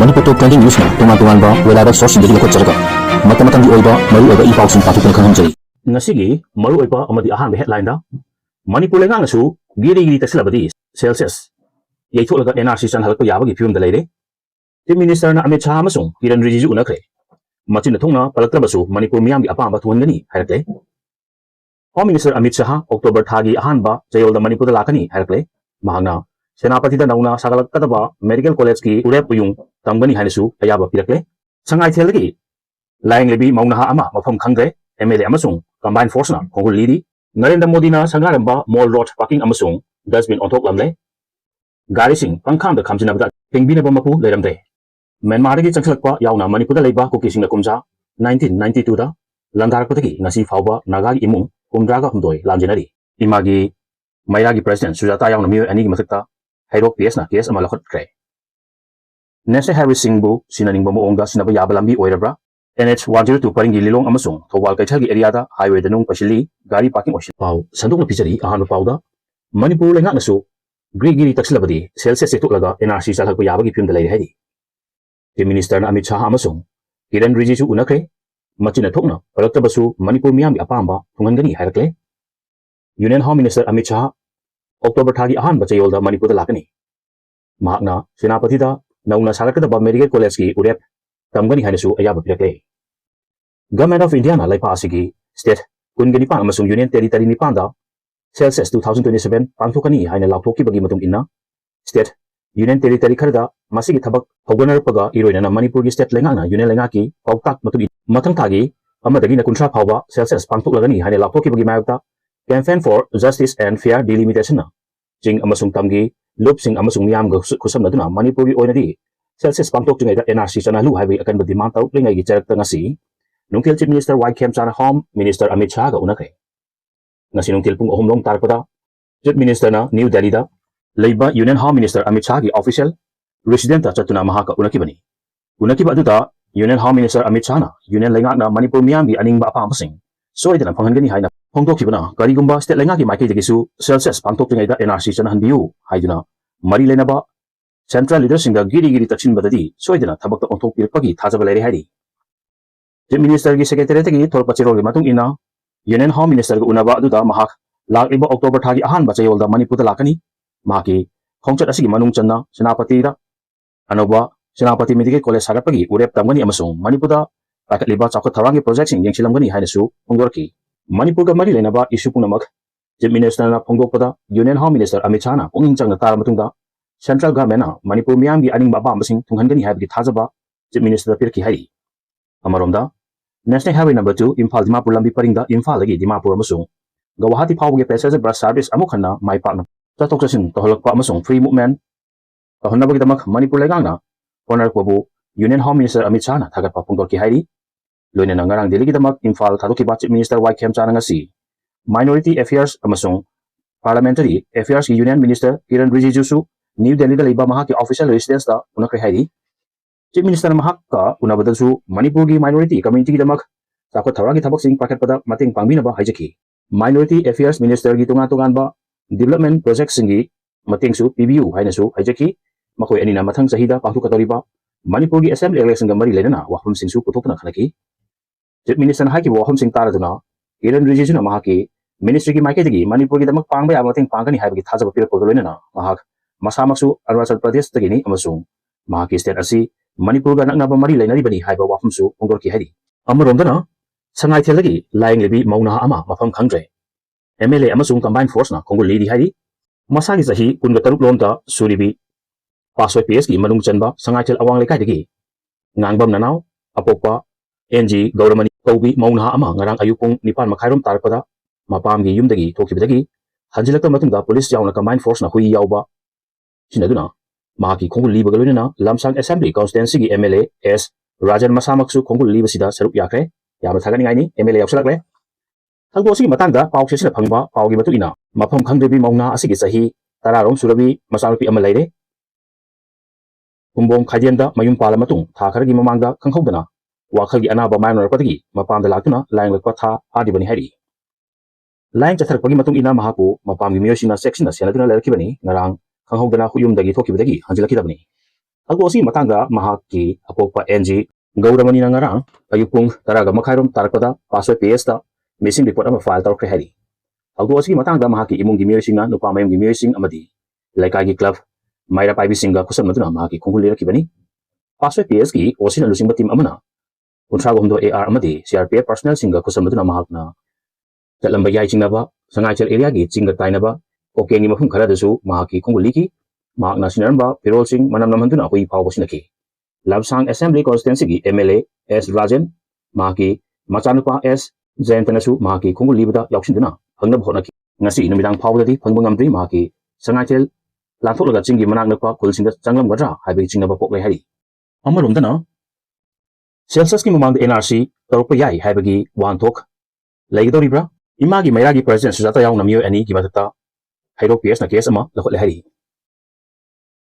Manipur Top Trending News na tungan-tungan reliable source dari lokot jarga mata-matang di oiba maru oiba ipaw sing patukan khangam jari ngasigi maru oiba amadi ahan headline da Manipur lengang su giri tasilabadi Celsius yaitholaga NRC san halakpa yabagi fium da leire Chief Minister na Amit Shah amasung Kiran Rijiju unakre machin thongna palaktrabasu Manipur miyam gi apamba thuangani harakle Home Minister Amit Shah October thagi ahanba jayolda Manipur da lakani harakle mahangna Senapati da nauna sagalakadaba Medical College ki urep uyung tamgani haisu ayaba pirakle sangai thelgi laing lebi maunaha ama mafam khangre MLA amasung combined force na khongul lidi Narendra Modi na sangaramba mall road parking amasung dustbin onthok lamle gari sing pangkhang da khamjinabda pingbina bamapu leramde Myanmar gi changsalakpa yauna Manipur da leiba kuki sing kumja 1992 da landharakpatagi ngasi fawba naga gi imung kumdraga humdoi lamjenari imagi Mairagi President Sujata yauna miyo ani gi mathakta hairok PS na case ama lakhot kre National Highway Singbu sinaning bamuongda sinaba yaba lambi oirabra NH 102 paringi lilong amasung thowal kaithal gi area da highway danung pasili gari parking osil pau sandok na pichari ahan pauda Manipur lenga nasu giri taksilabadi Celsius setulaga NRC salhakpa yaba gi film da leire haidi Chief Minister na Amit Shah amasung Kiran Rijiju unakre machina thokna palaktabasu Manipur miyam gi apamba thungangani hairakle Union Home Minister Amit Shah October thagi ahan bachayolda Manipur da lakani mahakna senapati da nauna sagalakadaba Medical College ki urep tamgani hainasu ayaba pirakle Government of India na laipa asigi state kungani pan amasung Union Territory ni panda Celsius 2027 pangthokani haina lauthoki bagi matung inna state Union Territory kharda masigi thabak hauganarpaga iroina na Manipur gi state lenga na Union lenga ki pautak matang thagi amadagi na kunthra phawba Celsius pangthoklagani haina lauthoki bagi mayakta Campaign for Justice and Fair Delimitation na jing amasung tamgi loop sing amasung miyam ga khusam naduna Manipur gi oinadi Celsius pangtok tungai da NRC chana lu highway akan badi mantau lengai gi charak ngasi nungtil Chief Minister YKM chana Home Minister Amit Shah ga unakre ngasi nungtil pung ohom long tarpada Chief Minister na New Delhi da leiba Union Home Minister Amit Shah gi official resident ta chatuna mahaka unakibani unakiba aduda Union Home Minister Amit Shah na Union lenga na Manipur miyam gi aningba apa amasing soidana panghangani haina Hongtokibana karigumba state lenga ki maiki degisu Celsius pangtok tungai da NRC chana hanbiu haiduna mari lenaba Central leaders singa giri taksin badadi soidana thabakta onthok pirpagi thajaba leire haidi Chief Minister gi secretary gi thorpachiro gi matung ina Union Home Minister gi unaba aduda mahak lakliba October thagi ahan bachayolda Manipur da lakani mahaki khongchat asigi manung channa senapati da anoba senapati medical college sagapagi urep tamgani amasung Manipur da pakatliba chakot thawangi project sing yengsilamgani hainasu ongorki Manipur ga mari lenaba issue punamak Chief Minister na phongdokpada Union Home Minister Amit Shah na punging changna tar matungda Central Government na Manipur miyam gi aning ba masing tunghangani haibagi thajaba Chief Minister pirki hai amaromda National Highway number 2 Imphal Dimapur lambi paringda Imphal lagi Dimapur amasung Guwahati phawgi passenger bus service amukhanna maipakna chatok chasin toholakpa amasung free movement tohonnabagi damak Manipur legangna honor kobu Union Home Minister Amit Shah na thagatpa phongdorki hairi loina na ngarang Delhi gi damak Imphal thadokiba Chief Minister YKM chana ngasi Minority Affairs amasung Parliamentary Affairs ki Union Minister Kiran Rijiju su New Delhi da leiba mahaki official residence da unakre haidi Chief Minister mahakka unabadasu Manipur gi minority community gi damak chakot thawagi thabak sing pakatpada mating pangbinaba haijaki Minority Affairs Minister gi tungan ba development projects singi mating su PBU hainasu haijaki makoi anina mathang sahida pangthukatoriba Manipur gi assembly election ga mari lenana wahum sing su puthokna khanaki Chief Minister haki wahum sing taraduna Kiran Rijiju na mahaki ministry gi maike digi Manipur gi damak pangba ya mating pangani haibagi thajaba pirpog loina mahak masamaksu Arunachal Pradesh tagini amasung mahaki state asi Manipur ga naknaba mari leinari bani haiba wafumsu ongorki haidi amaromdana sangai thelagi laing lebi mauna ama mafam khangre MLA amasung combined force na khongul lidi haidi masagi sahi kunga taruk lomta suribi pasoi PS gi manung chanba sangai thel awang lekai digi ngangbam nanau apokpa NG Gauramani Kaubi mauna ama ngarang ayupung nipan makhairom tarpada mapam gi yumdagi thokibadagi hanjilakta matungda police yauna combined force na hui yauba sinaduna mahaki khongul liba galuna lamsang assembly constituency gi MLA S Rajan masamaksu khongul liba sida saruk yakre yama thagani ngai ni MLA yaksalakle thangbo sigi matangda paw sesina phangba paw gi matuina mafam khangdebi mauna asigi sahi tararom surabi masarupi ama leire kumbong khaidenda mayum pala matung tha kharagi mamangda khangkhaudana wakhagi anaba minor patagi mapamda laktuna laing lakpa tha adibani hari laing chatharpagi matung ina mahapu mapamgi miyosina section na senaduna lerkibani ngarang khanghaudana huyum dagi thokibadagi hanjilakidabani Thakdo asi matangda mahaki apokpa NG Gauramani ngarang ayupung taraga makhairom tarakpada pasoi PS ta missing report ama file tawkre hari. Thakdo asi matangda mahaki imungi miyoisingna nupa mayamgi miyoising amadi laikagi club Maira Paibi Singa Kusan Maduna Maki Kungulira Kibani. Pasoi PS ki Osina Lusing Team Amana. Untrago Hundo AR Amadi, CRPF personnel Singa Kusan Maduna Mahakna. Lamba Yai Chinaba, Sangaichel area gi Chinga Tainaba, Okengi Mahum Karadasu, Mahaki Kunguliki, Mahakna Sinaramba, Pirol Sing, Manam Namanduna, Hui Pau Sinaki. Labsang Assembly Constituency MLA S. Rajan, Mahaki, Machanupa S. Zentanasu, Mahaki Kungulibada, Yaksinduna, Hangab Honaki, Nasi, Numidang Powdadi, Pangungamdri, Mahaki, Sangaichel, Lantholaga Chingi Managapa, Kulsinga Changlam Gadra, Hibi Chingaba Pokle Hari. Amarundana Celsius Kimamang NRC, Toropa Yai, Hibagi, Wan Tok, Laidoribra. Imagi Mayagi President Sujata Yang Namio and Gimatata, Hydro PS na case ama, Lakot Lahari.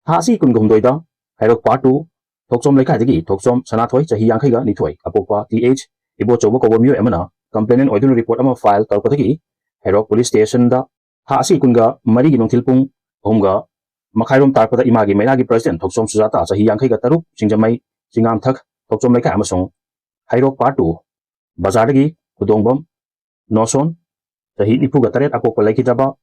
Hasi Kungumdoida, Hydro Part 2, Toksom Lekadigi, Toksom Sanatoi, Chahiyankiga, Nitoi, Apopa, TH, Ibo Choboko Mio Emana, Complainant Ordinary Report Ama File, Talkotagi, Hydro Police Station da, Hasi Kunga, Marigi Nontilpung, Homga, Makairum Tarpada Imagi Mayagi President, Toksom Sujata, Chahiyankiga Taru, Singjamai, Singam Tak, Toksom Leka Amazon, Hydro Part 2, Bazaragi, Kudongbom, Noson, the heat Nipuga Taret Apopa Lakitaba,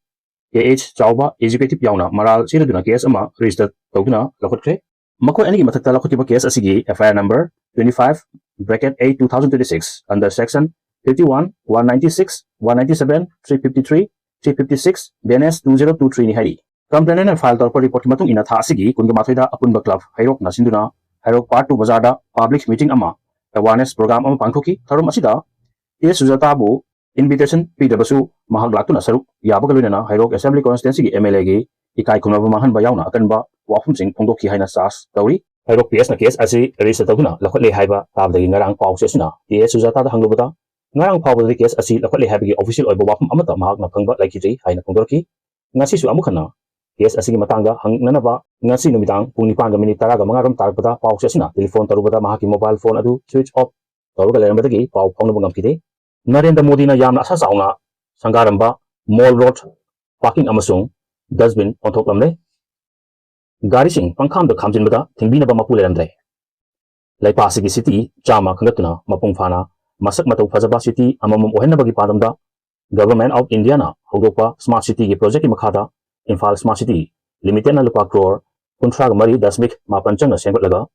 KH Chauba, Executive Yauna, Maral, Siraduna case ama, registered Toguna, Lokotre, Mako any Matata Lokotiba case Asigi, FIR number 25 bracket A 2026 under section 51, 196, 197, 353, 356, BNS 2023 ni Hari. Complainant and file torpo report Matung in a Tasigi, Kungamatida Apunba Club, Hairok Nasinduna, Hairok Part 2 Bazada, public meeting ama, awareness program ama Pankoki, Tarumasida, is Suzatabu. Invitation PWSU Mahaglatuna Saru, Yabagalina, Hyrok Assembly Constituency MLA, Ikai Kunaba Mahan Bayana, Akanba, Wafum Sing, Pondoki Haina Sas, Tauri, Hyrok PS na case as a Risataguna, Lakole Haiba, Tab the Narang Pau Sesuna, the Suzata Hangubata, Narang Pau the case as a Lakole Habi official or Wafum Amata Mahagna Panga like Haina Pondoki, Nasisu Amukana, case as a Matanga, Hang Nanaba, Nasi Numidang, Punipanga Minitaraga Mangaram Tarpata, Pau Sesuna, telephone Tarubata Mahaki mobile phone adu, switch off, Taruga Pau Pongabangam Narendra Modi na Yam Asa Sauna, Sangaramba, Mall Road, Parking Amasung, Dustbin on top Lamle. Garising, Pankam the Kamjin Bada, Timbina Mapulamde. Laipasiki City, Jama Kangatuna, Mapungfana, Masak Matu Fazaba City, Amam Ohenabagi Padamda, Government of Indiana, Hodopa, Smart City Project Makata, Infal Smart City, Limited na Lupa Crore, Kuntrag Mari Dasmik, Mapanchanga Sengotlaga,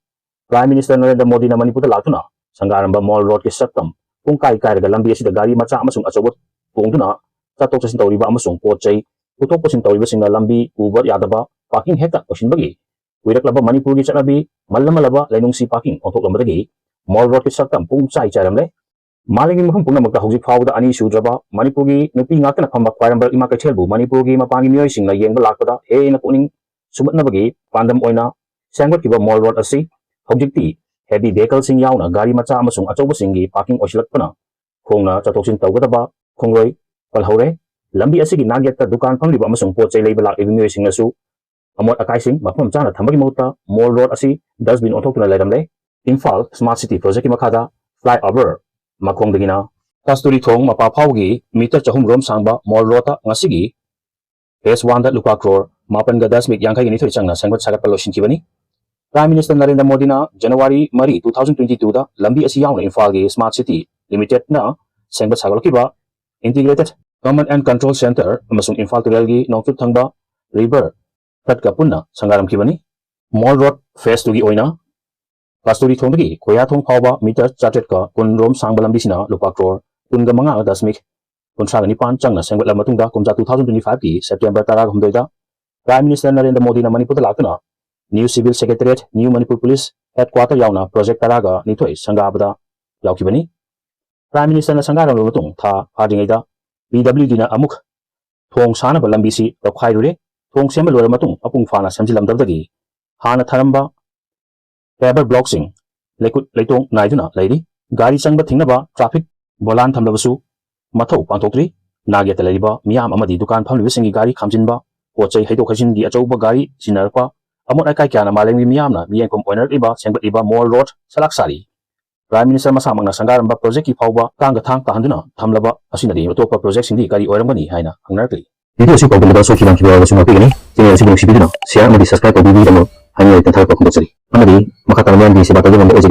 Prime Minister Narendra Modi na Manipur Latuna, Sangaramba Mall Road Kisatam. Kung kai-kai daga lambi asida gari macha amasung achobot pungtuna tatok sa sintawriba amasung potsay utok po sintawriba singa lambi ubat yadaba parking hekta o sinbagi wirak laba Manipur gi chanabi malamalaba lainung si parking ontok lambadagi mall road ki saktam pung chai charamle malingin mahum pungna magka hojik phawda ani sudraba Manipur gi nupi ngakna phambak kwarambar ima kachelbu Manipur gi mapangi miyoi singna yengba lakpada he na puning sumatna bagi pandam oina sangwat kiba mall road asi hojikti heavy vehicle sing yauna gari macha amasung achoba singi parking osilakpana khongna chatoksin tougadaba khongroi palhore lambi asigi nagyata dukan phangliba amasung pochai leiba lakibi miyoi singnasu amot akai sing mafam chana thambagi mauta mall road asi dustbin onthokna leiramle Infal Smart City Project ki makada flyover makhongdagina kasturi thong mapa phawgi meter chahum rom sangba mall road ta ngasigi phase 1 da lupa crore mapan ga 10 yankai ni thoi changna sangbat sagat paloshin kibani Prime Minister Narendra Modi na January 3, 2022 da lambi asi yauna Infal gi Smart City Limited na sengbat sagalokiba Integrated Command and Control Center amasung Infal Tunnel gi nongchut thangba river tatka punna sangaram kibani Mall Road Phase 2 gi oina Kasturi thongdagi khoya thong phawba meter charted ka kunrom sangba lambi sina lupa crore kunga manga dasmik kunsaga nipan changna sengbat lamatungda kumja 2025 gi September 10 da Prime Minister Narendra Modi na Manipur lakuna New Civil Secretariat, New Manipur Police Headquarter yauna Project Taraga nitoi sangabada yaukibani. Prime Minister na sangaram lutung tha hardingaida PWD na amuk thong sana balambi si tokhairure thong sembal lora matung apung fana samjilamdabdagi hana tharamba paper blocking lekut leitong naiduna leidi gari changba thingnaba traffic bolan thamlabasu mathau pantokri nagyata leriba miyam amadi dukan phamlibisingi gari khamjinba pochai haidok khajingi achauba gari sinarpa amot akai kyana malengi miyamna miyengkom oiner iba sengbat iba mall road salaksari Prime Minister masamangna sangaramba project ki phawba kanga thang tahanduna thamlaba asinadi otopa project singdi kari oirangani haina hangnarkli video si pawdulaba so kilang kibawa sunga pigani channel si bong sibidina share amadi subscribe tawbibi damo ꯍꯥꯏꯅꯤꯡꯉꯥꯏ ꯇꯦꯟꯊꯥꯔꯛꯄ ꯐꯣꯡꯗꯣꯛꯆꯔꯤ ꯑꯃꯗꯤ ꯃꯈꯥ ꯇꯥꯅ ꯃꯤꯌꯥꯝꯒꯤ ꯁꯦꯕꯥ ꯇꯧꯕ ꯉꯝꯕ ꯑꯣꯏꯖꯒꯦ